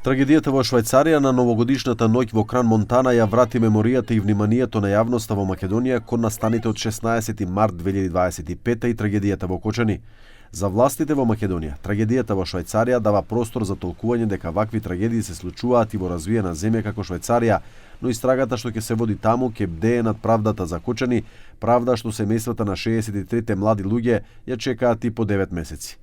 Трагедијата во Швајцарија на новогодишната ноќ во Кран Монтана ја врати меморијата и вниманието на јавноста во Македонија кон настаните од 16 март 2025 и трагедијата во Кочани. За властите во Македонија, трагедијата во Швајцарија дава простор за толкување дека вакви трагедии се случуваат и во развиена земја како Швајцарија, но истрагата што ќе се води таму ќе бдее над правдата за Кочани, правда што семејствата на 63 млади луѓе ја чекаат и по 9 месеци.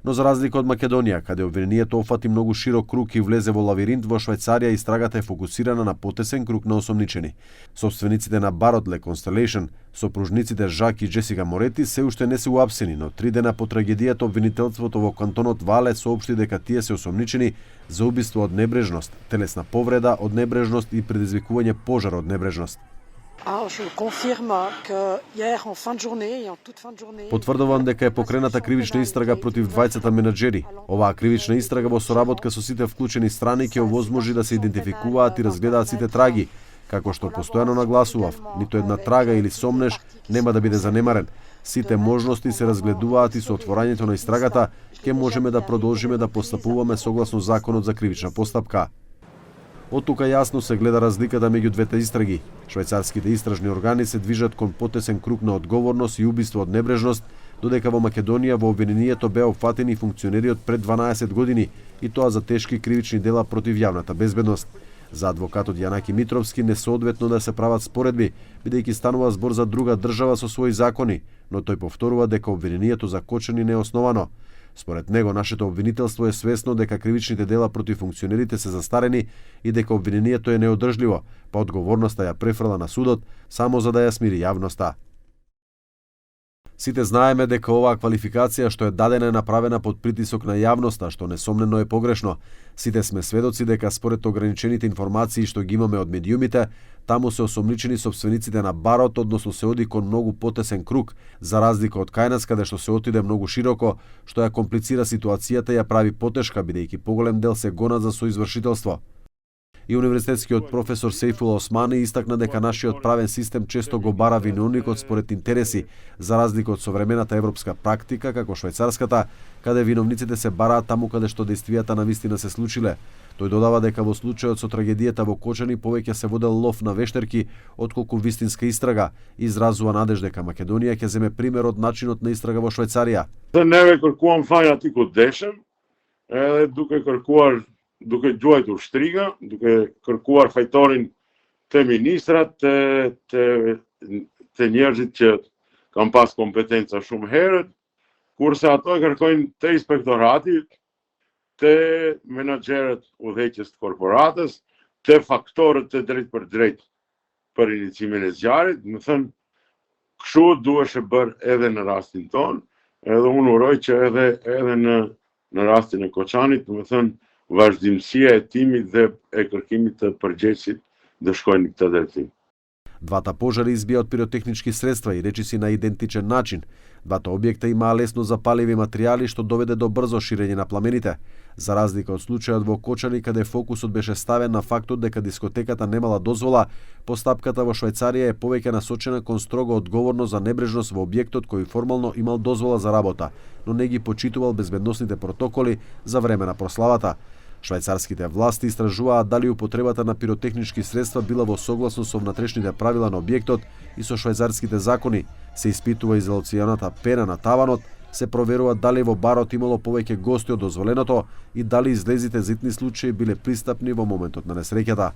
Но за разлика од Македонија, каде обвинението офати многу широк круг и влезе во лавиринт, во Швајцарија истрагата е фокусирана на потесен круг на осомничени. Собствениците на барот Le Constellation, сопружниците Жак и Джесика Морети се уште не се уапсени, но 3 дена по трагедијата обвинителството во кантонот Вале соопшти дека тие се осомничени за убиство од небрежност, телесна повреда од небрежност и предизвикување пожар од небрежност. Потврдувам дека е покрената кривична истрага против двајцата менаџери. Оваа кривична истрага во соработка со сите вклучени страни ќе овозможи да се идентификуваат и разгледаат сите траги. Како што постојано нагласував, ниту една трага или сомнеш нема да биде занемарен. Сите можности се разгледуваат и со отворањето на истрагата ќе можеме да продолжиме да постапуваме согласно законот за кривична постапка. Од тука јасно се гледа разликата меѓу двете истраги. Швајцарските истражни органи се движат кон потесен круг на одговорност и убиство од небрежност, додека во Македонија во обвинението беа опфатени функционери од пред 12 години, и тоа за тешки кривични дела против јавната безбедност. За адвокатот Јанаки Митровски несоодветно да се прават споредби, бидејќи станува збор за друга држава со своји закони, но тој повторува дека обвинението за Кочани не е основано. Според него, нашето обвинителство е свесно дека кривичните дела против функционерите се застарени и дека обвинението е неодржливо, па одговорноста ја префрла на судот само за да ја смири јавноста. Сите знаеме дека оваа квалификација што е дадена е направена под притисок на јавноста, што несомнено е погрешно. Сите сме сведоци дека според ограничените информации што ги имаме од медиумите, таму се осомничени собствениците на барот, односно се оди кон многу потесен круг, за разлика од кај нас каде што се отиде многу широко, што ја комплицира ситуацијата и ја прави потешка, бидејќи поголем дел се гонат за соизвршителство. И универзитетскиот професор Сейфул Османи истакна дека нашиот правен систем често го бара виновникот според интереси, за разлика од современата европска практика, како швајцарската, каде виновниците се бараат таму каде што действијата навистина се случиле. Тој додава дека во случајот со трагедијата во Кочани повеќе се водел лов на вештерки отколку вистинска истрага и изразува надеж дека Македонија ќе земе пример од начинот на истрага во Швајцарија. Не ве кërkuam fajna ti ku deshem, edhe duke gjuajtur shtriga, duke kërkuar fajtorin te ministrat, te njerëzit që kanë pas kompetenca shumë herët, kurse ato e kërkojnë te inspektorati, te menaxherët udhëheqës të korporatës, te faktorët të drejt për inicimin e zjarrit. Më thënë, kështu duhesh e bërë edhe në rastin ton, edhe unë uroj që edhe në rastin e Koçanit, më thënë, vazhdimësia e timit dhe e kërkimit të përgjegjësit do shkojnë në këtë drejtim. Двата пожари избија од пиротехнички средства и речиси на идентичен начин. Двата објекта имаа лесно запаливи материјали што доведе до брзо ширење на пламените. За разлика од случајот во Кочани, каде фокусот беше ставен на фактот дека дискотеката немала дозвола, постапката во Швајцарија е повеќе насочена кон строго одговорност за небрежност во објектот кој формално имал дозвола за работа, но не ги почитувал безбедносните протоколи за време на прославата. Швајцарските власти истражуваат дали употребата на пиротехнички средства била во согласно со внатрешните правила на објектот и со швајцарските закони. Се испитува изолационата пена на таванот, се проверува дали во барот имало повеќе гости од дозволеното и дали излезите за итни случаи биле пристапни во моментот на несреќата.